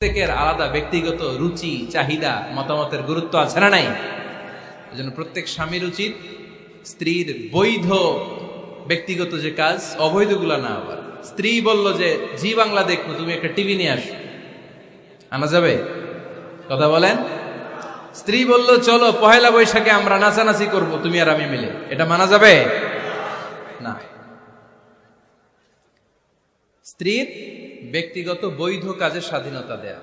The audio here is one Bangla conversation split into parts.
প্রত্যেকের আলাদা ব্যক্তিগত রুচি, চাহিদা, মতামতের গুরুত্ব আছে না নাই? এজন্য প্রত্যেক স্বামীর উচিত স্ত্রীর বৈধ ব্যক্তিগত যে কাজ, অবৈধগুলা না। আবার স্ত্রী বলল যে জি বাংলা দেখবো, তুমি একটা টিভি নিয়ে আসো, আনা যাবে? কথা বলেন। স্ত্রী বলল চলো পহেলা বৈশাখে আমরা নাচানাচি করব তুমি আর আমি মিলে, এটা মানা যাবে না। স্ত্রীর ব্যক্তিগত বৈধ কাজের স্বাধীনতা দেয়া।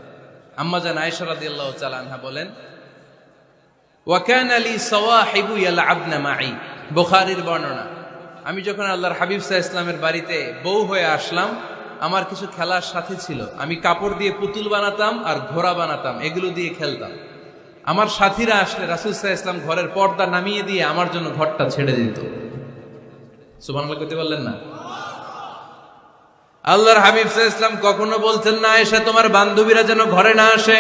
আম্মা জান আয়েশা রাদিয়াল্লাহু তাআলা আনহা বলেন, ওয়া কানা লি সাওয়াহিবু ইয়ালআবনা মাই। বুখারীর বর্ণনা, আমি যখন আল্লাহর হাবিব সাল্লাল্লাহু আলাইহি ওয়াসাল্লামের বাড়িতে বউ হয়ে আসলাম, আমার কিছু খেলার সাথী ছিল। আমি কাপড় দিয়ে পুতুল বানাতাম আর ঘোড়া বানাতাম, এগুলো দিয়ে খেলতাম। আমার সাথীরা আসলে রাসূল সাল্লাল্লাহু আলাইহি ওয়াসাল্লাম ঘরের পর্দা নামিয়ে দিয়ে আমার জন্য ঘরটা ছেড়ে দিত। সুবহানাল্লাহ কইতে বললেন না? আল্লাহর হাবিব সাল্লাল্লাহু আলাইহি ওয়াসাল্লাম কখনো বলতেন না আয়েশা তোমার বান্ধবীরা যেন ঘরে না আসে,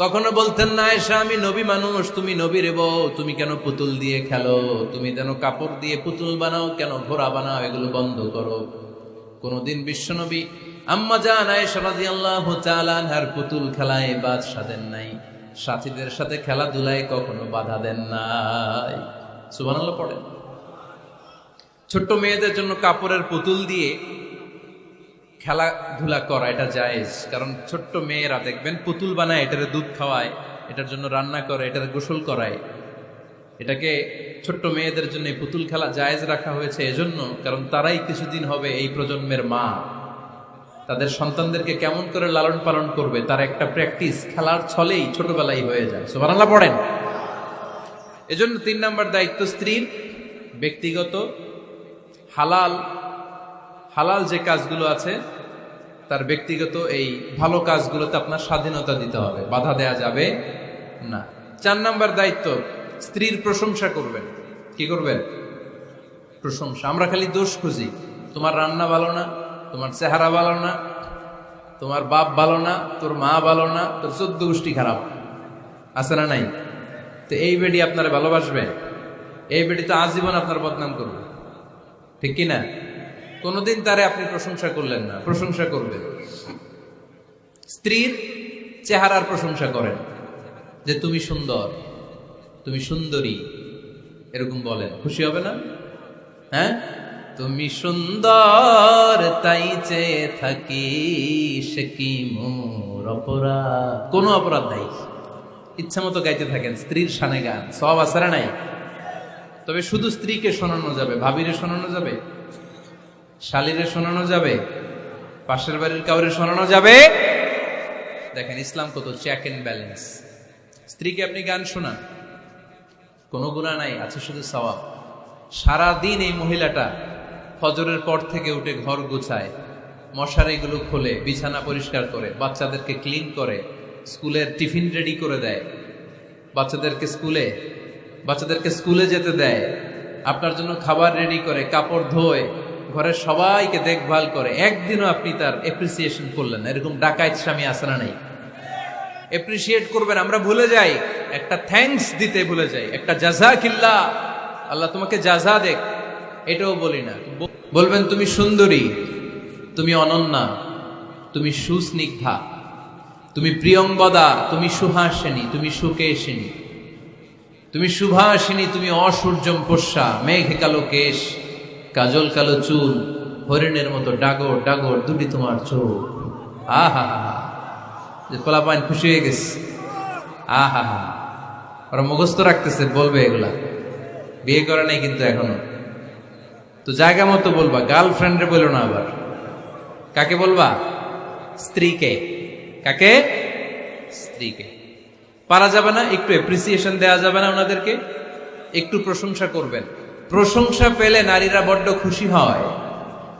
কখনো বলতেন না আয়েশা আমি নবী মানুষ, তুমি নবীর বউ, তুমি কেন পুতুল দিয়ে খেলো, তুমি যেন কাপড় দিয়ে পুতুল বানাও, কেন ঘোড়া বানাও, এগুলো বন্ধ করো। কোনদিন বিশ্বনবী আম্মা জান আয়েশা রাদিয়াল্লাহু তাআলা আনহার পুতুল খেলায় বাধা দেন নাই, সাথীদের সাথে খেলাধুলায় কখনো বাধা দেন নাই। সুবহানাল্লাহ পড়েন। ছোট্ট মেয়েদের জন্য কাপড়ের পুতুল দিয়ে খেলাধুলা করা এটা জায়েজ, কারণ ছোট্ট মেয়েরা দেখবেন পুতুল বানায়, এটারে দুধ খাওয়ায়, এটার জন্য রান্না করে, এটারে গোসল করায়। এটাকে ছোট্ট মেয়েদের জন্য এই পুতুল খেলা জায়েজ রাখা হয়েছে এজন্য, কারণ তারাই কিছুদিন হবে এই প্রজন্মের মা। তাদের সন্তানদেরকে কেমন করে লালন পালন করবে তার একটা প্র্যাকটিস খেলার ছলেই ছোটবেলায় হয়ে যায়। সুবহানাল্লাহ পড়েন। এজন্য ৩ নম্বর দায়িত্ব স্ত্রীর ব্যক্তিগত হালাল যে কাজগুলো আছে তার ব্যক্তিগত এই ভালো কাজগুলোতে আপনার স্বাধীনতা দিতে হবে, বাধা দেয়া যাবে না। ৪ নম্বর দায়িত্ব স্ত্রীর প্রশংসা করবেন। কি করবেন? প্রশংসা। আমরা খালি দোষ খুঁজি, তোমার রান্না ভালো না, তোমার চেহারা ভালো না, তোমার বাপ ভালো না, তোর মা ভালো না, তোর ১৪ গোষ্ঠী খারাপ, আছে না নাই? তো এই বেডি আপনারা ভালোবাসবে? এই বেডি তো আজীবন আপনার বদনাম করবে, ঠিক কিনা? কোনদিন তারে আপনি প্রশংসা করলেন না, প্রশংসা করবেন। স্ত্রীর চেহারার প্রশংসা করেন, যে তুমি সুন্দর, তুমি সুন্দরী, এরকম বলেন, খুশি হবে না? হ্যাঁ, তুমি সুন্দর তাই চেয়ে থাকি, সে কি মোর অপরাধ? কোনো অপরাধ নাই, ইচ্ছা মতো গাইতে থাকেন স্ত্রীর শানে গান, সব আছে না নাই? তবে শুধু স্ত্রীকে শোনানো যাবে, ভাবিরে শোনানো যাবে, শালীরে শোনানো যাবে, পাশের বাড়ির কাউরে শোনানো যাবে? দেখেন ইসলাম কত চেক এন্ড ব্যালেন্স। স্ত্রীকে আপনি গান শোনান, কোনো গুনাহ নাই, আছে শুধু সওয়াব। সারাদিন এই মহিলাটা ফজরের পর থেকে উঠে ঘর গুছায়, মশারিগুলো খোলে, বিছানা পরিষ্কার করে, বাচ্চাদেরকে ক্লিন করে, স্কুলের টিফিন রেডি করে দেয়, বাচ্চাদেরকে স্কুলে যেতে দেয়, আপনার জন্য খাবার রেডি করে, কাপড় ধোয়, ঘরের সবাইকে দেখভাল করে। একদিনও আপনি তার এপ্রিসিয়েশন করলেন না। এরকম ডাকাইত স্বামী আছে না নাই? এপ্রিসিয়েট করবেন, আমরা ভুলে যাই, একটা থ্যাঙ্কস দিতে ভুলে যাই, একটা জাযাকিল্লাহ, আল্লাহ তোমাকে জাযা দেখ, এটাও বলি না। বলবেন তুমি সুন্দরী, তুমি অনন্যা, তুমি সুস্নিগ্ধা, তুমি প্রিয়ংবদা, তুমি সুহাসিনী, তুমি সুকেশিনী, তুমি সুভাষিনী, তুমি অসূর্যম পোষ্যা, মেঘে কালো কেশ, কাজল কালো চুল, হরিণের মতো ডাগর ডাগর দুটি তোমার চোখ। আহা হা, যে পোলাপাইন খুশি হয়ে গেছে। আহা হা, ওরা মুখস্থ রাখতেছে, বলবে এগুলা, বিয়ে করে নাই কিন্তু এখনো। তো জায়গা মতো বলবা, গার্লফ্রেন্ডে বলো না। আবার কাকে বলবা? স্ত্রীকে। কাকে? স্ত্রীকে। পারা যাবে না? একটু এপ্রিসিয়েশন দেওয়া যাবে না? ওনাদেরকে একটু প্রশংসা করবেন। প্রশংসা পেলে নারীরা বড্ড খুশি হয়।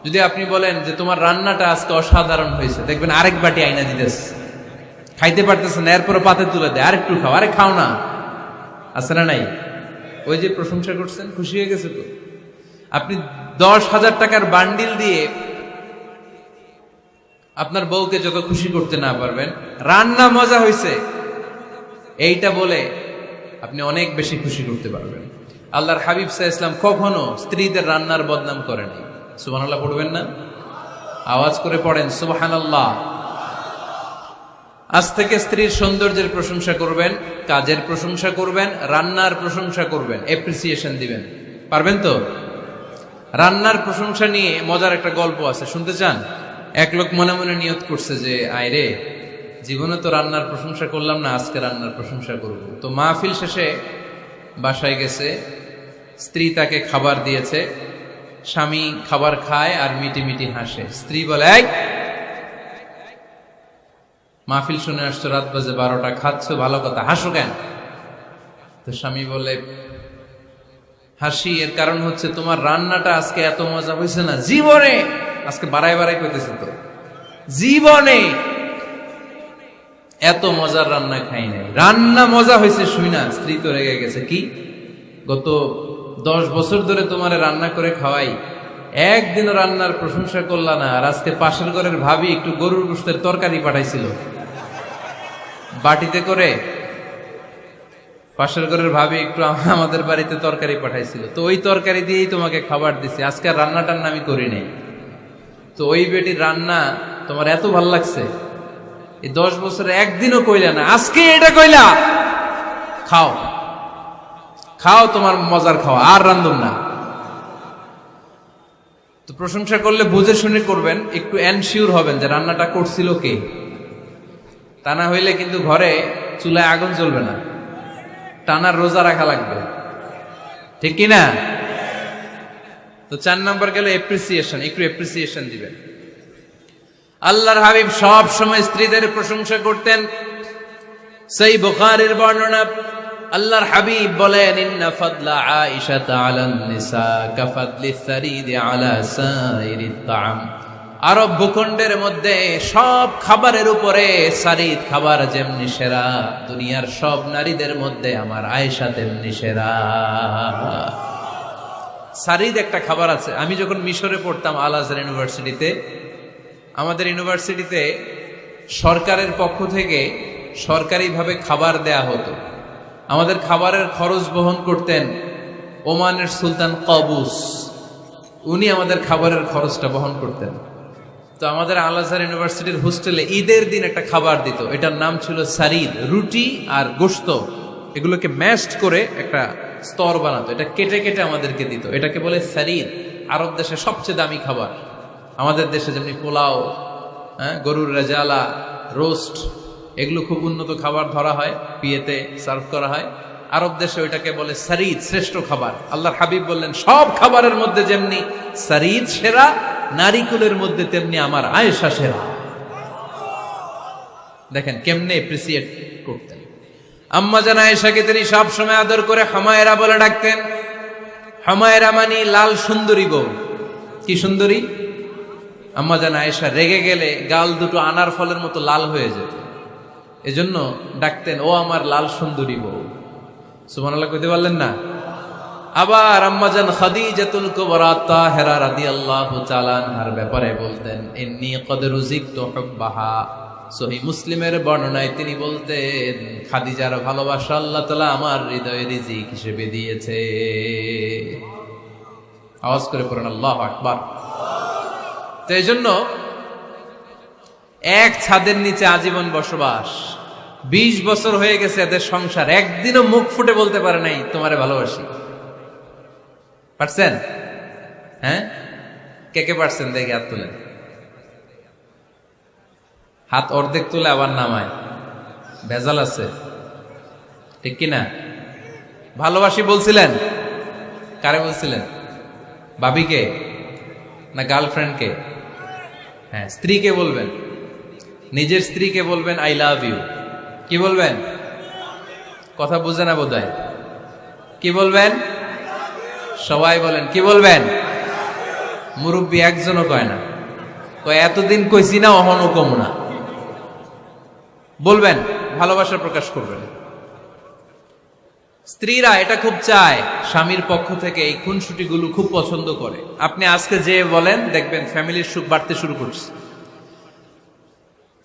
যদি আপনি বলেন যে তোমার রান্নাটা আজকে অসাধারণ হয়েছে, দেখবেন আরেক বাটি আইনা দিতেছে, খাইতে পারতেছে না, এরপর পাতে তুলে দেয়, আরেকটু খাও, আরে খাও না, আছে না নাই? ওই যে প্রশংসা করছেন, খুশি হয়ে গেছে তো। আপনি 10,000 টাকার বান্ডিল দিয়ে আপনার বউকে যত খুশি করতে না পারবেন, রান্না মজা হয়েছে এইটা বলে আপনি অনেক বেশি খুশি করতে পারবেন। আল্লাহর হাবিব সাল্লাল্লাহু আলাইহি ওয়াসাল্লাম কখনো স্ত্রীদের রান্নার বদনাম করেনি। সুবহানাল্লাহ পড়বেন না? আওয়াজ করে পড়েন সুবহানাল্লাহ। আজ থেকে স্ত্রীর সৌন্দর্যের প্রশংসা করবেন, কাজের প্রশংসা করবেন, রান্নার প্রশংসা করবেন, অ্যাপ্রিসিয়েশন দিবেন। পারবেন তো? রান্নার প্রশংসা নিয়ে মজার একটা গল্প আছে, শুনতে চান? এক লোক মনে মনে নিয়ত করছে যে আয়রে, জীবনে তো রান্নার প্রশংসা করলাম না, আজকে রান্নার প্রশংসা করব। তো মাহফিল শেষে বাসায় গেছে, স্ত্রী তাকে খাবার দিয়েছে, স্বামী খাবার খায় আর মিটি মিটি হাসে। স্ত্রী বলে, এই মাহফিল শুনে আসছো, রাত বাজে 12টা, খাচ্ছ ভালো কথা, হাসো কেন? তো স্বামী বলে, হাসি এর কারণ হচ্ছে তোমার রান্নাটা আজকে এত মজা হয়েছে না জীবনে, আজকে বাড়াই বাড়াই করতেছে তো, জীবনে এত মজার রান্না খাই নাই, রান্না মজা হয়েছে শুই না। স্ত্রী তো রেগে গেছে, কি গত 10 বছর ধরে তোমার রান্না করে খাওয়াই, একদিনও রান্নার প্রশংসা করলা না, আর আজকে পাশের ঘরের ভাবি একটু গরুর গোশতের তরকারি পাঠাইছিল বাটিতে করে, পাশের ঘরের ভাবি একটু আমাদের বাড়িতে তরকারি পাঠাইছিল, তো ওই তরকারি দিয়েই তোমাকে খাবার দিছি, আজকে রান্না টান্না আমি করি নাই। তো ওই বেটির রান্না তোমার এত ভাল লাগছে, এই 10 বছরে একদিনও কইলা না, আজকে এটা কইলা, খাও খাও, তোমার মজার খাওয়া, আর রান্ধুন না। তো প্রশংসা করলে বুঝে শুনে করবেন, একটু এনশিওর হবেন যে রান্নাটা করছিল কে, তা না হইলে কিন্তু ঘরে চুলায় আগুন জ্বলবে না, টানার রোজা রাখা লাগবে, ঠিক কিনা? তো 4 নম্বর গেল এপ্রিসিয়েশন, একটু এপ্রিসিয়েশন দিবেন। আল্লাহর হাবিব সব সময় স্ত্রীদের প্রশংসা করতেন। সহিহ বুখারীর বর্ণনা, আল্লাহর হাবিব বলেন, ইন্না ফাদলা আয়েশা আলান নিসা কাফাদলিস সারিদ আলা সাইরিত তাআম। আরব ভূখণ্ডের মধ্যে সব খাবারের উপরে সারিদ খাবার যেমনি সেরা, দুনিয়ার সব নারীদের মধ্যে আমার আয়েশা তেমনি সেরা। সারিদ একটা খাবার আছে। আমি যখন মিশরে পড়তাম আল আজহার ইউনিভার্সিটিতে, আমাদের ইউনিভার্সিটিতে সরকারের পক্ষ থেকে সরকারিভাবে খাবার দেয়া হতো। আমাদের খাবারের খরচ বহন করতেন ওমানের সুলতান কাবুস, উনি আমাদের খাবারের খরচটা বহন করতেন। তো আমাদের আল আজহার ইউনিভার্সিটির হোস্টেলে ঈদের দিন একটা খাবার দিত, এটার নাম ছিল সারিদ। রুটি আর গোশত এগুলোকে ম্যাশড করে একটা স্তর বানাতো, এটা কেটে কেটে আমাদেরকে দিত, এটাকে বলে সারিদ। আরব দেশে সবচেয়ে দামি খাবার। আমাদের দেশে যেমনি পোলাও, গরুর রেজালা, রোস্ট, এগুলো খুব উন্নত খাবার ধরা হয়, বিয়েতে সার্ভ করা হয়। আরব দেশে ওইটাকে বলে সারিদ, শ্রেষ্ঠ খাবার। আল্লাহর হাবিব বললেন, সব খাবারের মধ্যে যেমনি সারিদ সেরা, নারীকুলের মধ্যে তেমনি আমার আয়েশা সেরা। দেখেন কেমনে এপ্রিসিয়েট করতেন। আম্মা জান আয়েশাকে তিনি সব সময় আদর করে হামায়রা বলে ডাকতেন। হামায়রা মানে লাল সুন্দরী বউ। কি সুন্দরী? আম্মা জান আয়েশা রেগে গেলে গাল দুটো আনার ফলের মতো লাল হয়ে যেত, এজন্য ডাকতেন, ও আমার লাল সুন্দরী বউ। সুবহানাল্লাহ কইতে পারলেন না? আবার আম্মাজান খাদিজাতুল কুবরা তাহেরা রাদিয়াল্লাহু তাআলা আনহার ব্যাপারে বলতেন, ইন্নী ক্বাদ রুজিকতু হুব্বাহা। সহিহ মুসলিমের বর্ণনায় তিনি বলতেন, খাদিজার ভালোবাসা আল্লাহ তাআলা আমার হৃদয়ে রিজিক হিসেবে দিয়েছে। আওয়াজ করে পড়েন আল্লাহু আকবার। তো এইজন্য এক ছাদের নিচে আজীবন বসবাস, 20 বছর হয়ে গেছে এদের সংসার, একদিনও মুখ ফুটে বলতে পারে নাই তোমারে ভালোবাসি। পারছেন? হ্যাঁ, কে কে পারছেন? দেখে হাত তুলেন। হাত অর্ধেক তুলে আবার নামায়, ভেজাল আছে, ঠিক কিনা? ভালোবাসি বলছিলেন? কারে বলছিলেন? ভাবিকে না গার্লফ্রেন্ডকে? হ্যাঁ, স্ত্রীকে বলবেন, নিজের স্ত্রীকে বলবেন আই লাভ ইউ। কি বলবেন? কথা বুঝে না বোধহয়। কি বলবেন? সবাই বলেন, কি বলবেন? মুরব্বী একজনও কয় না, কয় এতদিন কইছি না, অহনও কম না। বলবেন, ভালোবাসা প্রকাশ করবেন। স্ত্রীরা এটা খুব চায়, স্বামীর পক্ষ থেকে এই খুনসুটি গুলো খুব পছন্দ করে। আপনি আজকে যে বলেন, দেখবেন ফ্যামিলির সুখ বাড়তে শুরু করছে।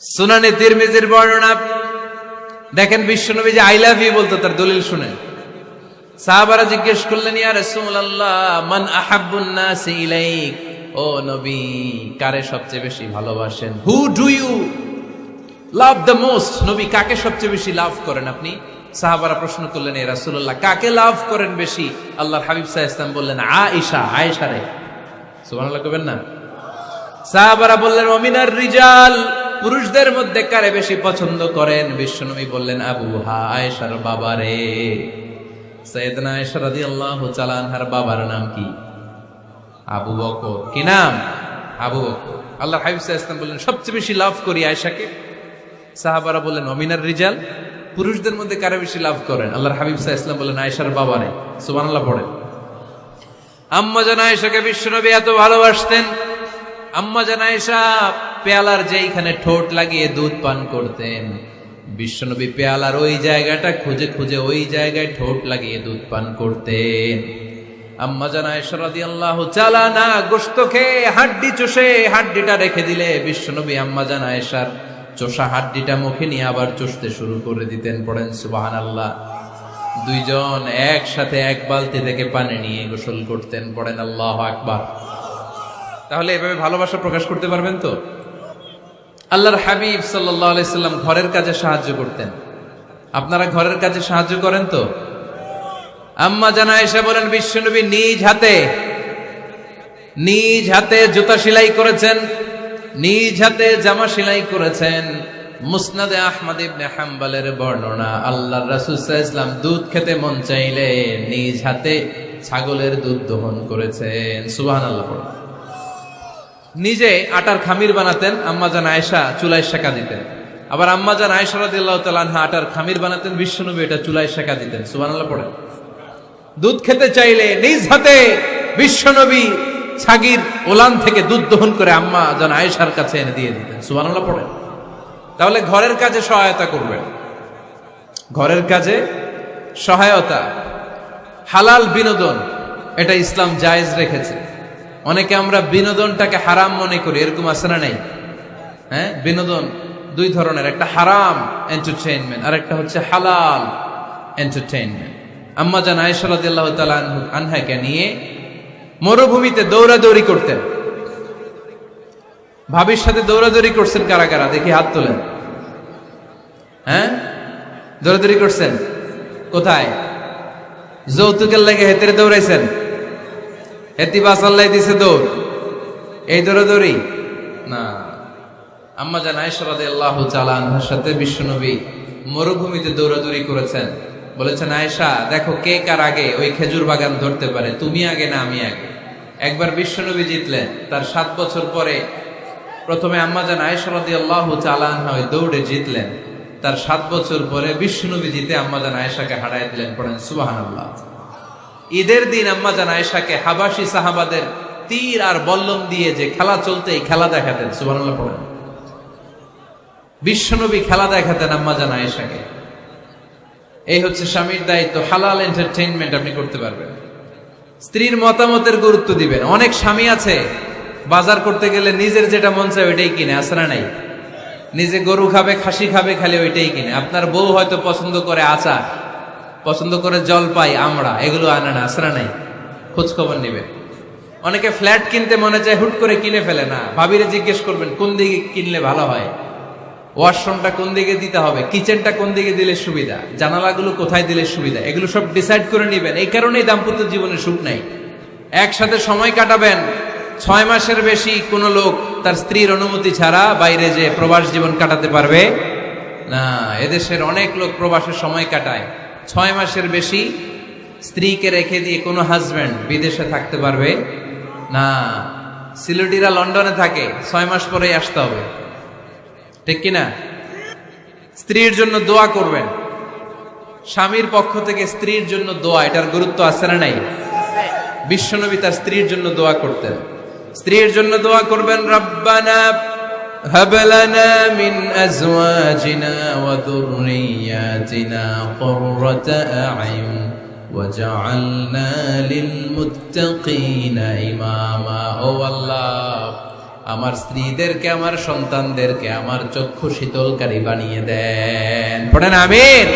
সুনানে তিরমিজির বর্ণনা, দেখেন বিশ্বনবী যে আই লাভ ইউ বলতো, তার দলিল শুনেন। সাহাবারা জিজ্ঞেস করলেন, ইয়া রাসূলুল্লাহ, মান আহাব্বুন নাসি ইলাইক, ও নবী কারে সবচেয়ে বেশি ভালোবাসেন? Who do you love the most, নবী কাকে সবচেয়ে বেশি লাভ করেন আপনি? সাহাবারা প্রশ্ন করলেন, এ রাসূলুল্লাহ কাকে লাভ করেন বেশি? আল্লাহর হাবিব সাল্লাল্লাহু আলাইহি ওয়াসাল্লাম বললেন, আয়েশা, আয়েশা রে। সুবহানাল্লাহ কবেন না? সাহাবারা বললেন, ওমিনার রিজাল, পুরুষদের মধ্যে কারে বেশি পছন্দ করেন? বিশ্বনবী বললেন, আবুহা, আয়েশার বাবা রে। সাইয়েদনা আয়েশা রাদিয়াল্লাহু তাআলা আনহার বাবার নাম কি? আবু বকর। কি নাম? আবু বকর। আল্লাহর হাবিব সাল্লাল্লাহু আলাইহি ওয়াসাল্লাম বললেন, সবচেয়ে বেশি লাভ করি আয়েশাকে। সাহাবারা বললেন, ওমিনার রিজাল, পুরুষদের মধ্যে কারে বেশি লাভ করেন? আল্লাহর হাবিব সাল্লাল্লাহু আলাইহি ওয়াসাল্লাম বললেন, আয়েশার বাবা রে। সুবহানাল্লাহ পড়েন। আম্মা জান আয়েশাকে বিশ্বনবী এত ভালোবাসতেন। আম্মা জান আয়েশা পেয়ালার যেইখানে ঠোঁট লাগিয়ে দুধ পান করতেন, বিশ্বনবী পেয়ালার ওই জায়গাটা খুঁজে খুঁজে ওই জায়গায় ঠোঁট লাগিয়ে দুধ পান করতেন। আম্মা জান আয়েশা রাদিয়াল্লাহু তাআলা না গোশত খেয়ে হাড্ডি চষে হাড্ডিটা রেখে দিলে বিশ্বনবী আম্মা জান আয়েশার চষা হাড্ডিটা মুখে নিয়ে আবার চষতে শুরু করে দিতেন। পড়েন সুবহানাল্লাহ। দুইজন একসাথে এক বালতি থেকে পানি নিয়ে গোসল করতেন। পড়েন আল্লাহু আকবার। তাহলে এভাবে ভালোবাসা প্রকাশ করতে পারবেন তো? আল্লাহর হাবিব সাল্লাল্লাহু আলাইহি সাল্লাম ঘরের কাজে সাহায্য করতেন। আপনারা ঘরের কাজে সাহায্য করেন তো? আম্মা জান আয়েশা বলেন, বিশ্বনবী নিজ হাতে জুতা সেলাই করেছেন, নিজ হাতে জামা সেলাই করেছেন। মুসনাদে আহমদ ইবনে হাম্বলের বর্ণনা, আল্লাহর রাসূল সাল্লাল্লাহু আলাইহি ওয়াসাল্লাম দুধ খেতে মন চাইলে নিজ হাতে ছাগলের দুধ দহন করেছেন। সুবহানাল্লাহ। নিজে আটার খামির বানাতেন, আম্মা জান আয়েশা চুলায় সেকা দিতেন। আবার আম্মা জান আয়েশা রাদিয়াল্লাহু তাআলা আনহা আটার খামির বানাতেন, বিশ্বনবী এটা চুলায় সেকা দিতেন। সুবহানাল্লাহ পড়েন। দুধ খেতে চাইলে নিজ হাতে বিশ্বনবী ছাগির ওলান থেকে দুধ দহন করে আম্মা জান আয়েশার কাছে এনে দিয়ে দিতেন। সুবহানাল্লাহ পড়েন। তাহলে ঘরের কাজে সহায়তা করবেন। ঘরের কাজে সহায়তা, হালাল বিনোদন, এটা ইসলাম জায়েজ রেখেছে। অনেকে আমরা বিনোদনটাকে হারাম মনে করি, এরকম আছে না নাই? হ্যাঁ, বিনোদন দুই ধরনের, একটা হারাম এন্টারটেইনমেন্ট আর একটা হচ্ছে হালাল এন্টারটেইনমেন্ট। আম্মা জান আয়েশা রাদিয়াল্লাহু তাআলা আনহাকে নিয়ে মরুভূমিতে দৌড়াদৌড়ি করতেন। ভাবির সাথে দৌড়াদৌড়ি করছেন কারা কারা? দেখি হাত তোলেন। হ্যাঁ, দৌড়াদৌড়ি করছেন কোথায়? যৌতুকের লাগে হেতেরে দৌড়াইছেন? হেতি বাসাল্লাই দিছে দৌড়, এই দৌড়াদৌড়ি না। আম্মা জান আয়েশা রাদিয়াল্লাহু তাআলা আনহার সাথে বিশ্বনবী মরুভূমিতে দৌড়াদৌড়ি করেছেন। বলেছেন, আয়েশা দেখো কে কার আগে ওই খেজুর বাগান ধরতে পারে, তুমি আগে না আমি আগে। একবার বিশ্বনবী জিতলেন, তার 7 বছর পরে প্রথমে আম্মা জান আয়েশা রাদিয়াল্লাহু তাআলা আনহা ওই দৌড়ে জিতলেন। তার 7 বছর পরে বিশ্বনবী জিতে আম্মা জান আয়েশাকে হারায় দিলেন। পড়েন সুবহানাল্লাহ। ঈদের দিন আম্মা জান আয়েশাকে হাবাসি সাহাবাদের তীর আর বল্লম দিয়ে যে খেলা চলতে, এই খেলা দেখাতেন। সুবহানাল্লাহ পড়েন। বিশ্বনবী খেলা দেখাতেন আম্মা জান আয়েশাকে। এই হচ্ছে স্বামীর দায়িত্ব, হালাল এন্টারটেইনমেন্ট আপনি করতে পারবেন। স্ত্রীর মতামতের গুরুত্ব দিবেন। অনেক স্বামী আছে বাজার করতে গেলে নিজের যেটা মন চায় ওইটাই কিনে, আছে না নাই? নিজে গরু খাবে, খাসি খাবে, খালি ওইটাই কিনে। আপনার বউ হয়তো পছন্দ করে আচার, পছন্দ করে জলপাই, আমড়া, এগুলো আনে না, আছে না নাই? খোঁজ খবর নিবে। অনেকে ফ্ল্যাট কিনতে মনে চায়, হুট করে কিনে ফেলে না। ভাবিরে জিজ্ঞেস করবেন কোন দিকে কিনলে ভালো হয়, ওয়াশরুমটা কোন দিকে দিতে হবে, কিচেনটা কোন দিকে দিলে সুবিধা, জানালাগুলো কোথায় দিলে সুবিধা, এগুলো সব ডিসাইড করে নিবেন। এই কারণেই দাম্পত্য জীবনে সুখ নাই। একসাথে সময় কাটাবেন, 6 মাসের বেশি কোন লোক তার স্ত্রীর অনুমতি ছাড়া বাইরে যে প্রবাস জীবন কাটাতে পারবে না। এদেশের অনেক লোক প্রবাসে সময় কাটায়, 6 মাসের বেশি স্ত্রীকে রেখে দিয়ে কোনো হাজব্যান্ড বিদেশে থাকতে পারবে না। সিলেটিরা লন্ডনে থাকে, 6 মাস পরেই আসতে হবে, ঠিক কিনা? স্ত্রীর জন্য দোয়া করবেন। স্বামীর পক্ষ থেকে স্ত্রীর জন্য দোয়া, এটার গুরুত্ব আছে না নাই? বিশ্বনবী তার স্ত্রীর জন্য দোয়া করতেন। স্ত্রীর জন্য দোয়া করবেন, রব্বানা হাব লানা মিন আজওয়াজিনা ওয়া যুররিয়াতিনা কুররাতা আ'য়ুন ওয়াজআলনা লিল মুত্তাকিনা ইমামা। ও আল্লাহ, আমার স্ত্রীদেরকে, আমার সন্তানদেরকে আমার চক্ষু শীতলকারী বানিয়ে দেন। পড়েন আমিন।